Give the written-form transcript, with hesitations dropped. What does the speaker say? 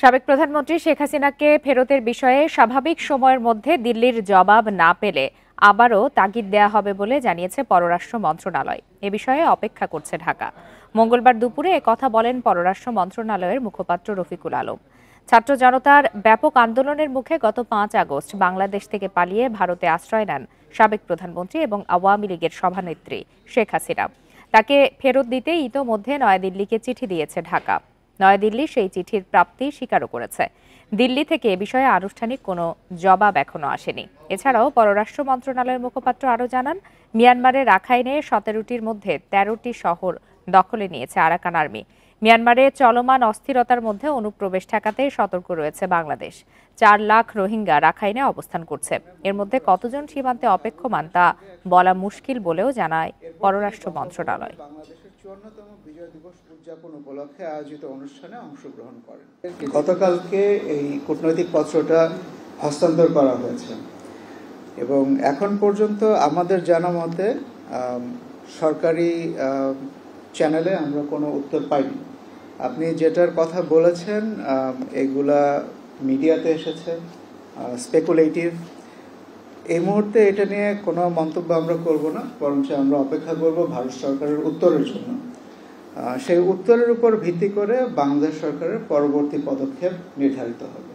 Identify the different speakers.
Speaker 1: সাবেক প্রধানমন্ত্রী শেখ হাসিনাকে ফেরতের বিষয়ে স্বাভাবিক সময়ের মধ্যে দিল্লির জবাব না পেলে আবারও তাগিদ দেয়া হবে বলে জানিয়েছে পররাষ্ট্র মন্ত্রণালয়। এ বিষয়ে অপেক্ষা করছে ঢাকা। মঙ্গলবার দুপুরে একথা বলেন পররাষ্ট্র মন্ত্রণালয়ের মুখপাত্র রফিকুল আলম। ছাত্র জনতার ব্যাপক আন্দোলনের মুখে গত 5 আগস্ট বাংলাদেশ থেকে পালিয়ে ভারতে আশ্রয় নেন সাবেক প্রধানমন্ত্রী এবং আওয়ামী লীগের সভানেত্রী শেখ হাসিনা। তাকে ফেরত দিতে ইতোমধ্যে নয়াদিল্লিকে চিঠি দিয়েছে ঢাকা। নয়াদিল্লি সেই চিঠির প্রাপ্তি স্বীকারও করেছে। দিল্লি থেকে এ বিষয়ে আনুষ্ঠানিক কোনো জবাব এখনো আসেনি। এছাড়াও পররাষ্ট্র মন্ত্রণালয়ের মুখপাত্র আরও জানান, মিয়ানমারের রাখাইনে 17টির মধ্যে 13টি শহর দখলে নিয়েছে আরাকান আর্মি। মিয়ানমারে চলমান অস্থিরতার মধ্যে অনুপ্রবেশ ঠেকাতে সতর্ক রয়েছে বাংলাদেশ। 4 লাখ রোহিঙ্গা রাখাইনে অবস্থান করছে। এর মধ্যে কতজন সীমান্তে অপেক্ষমান তা বলা মুশকিল বলেও জানায় পররাষ্ট্র মন্ত্রণালয়।
Speaker 2: বিজয় দিবস উদযাপন উপলক্ষে আয়োজিত অনুষ্ঠানে অংশগ্রহণ করেন। গতকালকে এই কূটনৈতিক পত্রটা হস্তান্তর করা হয়েছে এবং এখন পর্যন্ত আমাদের জানা মতে সরকারি চ্যানেলে আমরা কোনো উত্তর পাইনি। আপনি যেটার কথা বলেছেন এগুলা মিডিয়াতে এসেছে, স্পেকুলেটিভ। এই মুহূর্তে এটা নিয়ে কোনো মন্তব্য আমরা করব না, বরঞ্চ আমরা অপেক্ষা করব ভারত সরকারের উত্তরের জন্য। সেই উত্তরের উপর ভিত্তি করে বাংলাদেশ সরকারের পরবর্তী পদক্ষেপ নির্ধারিত হবে।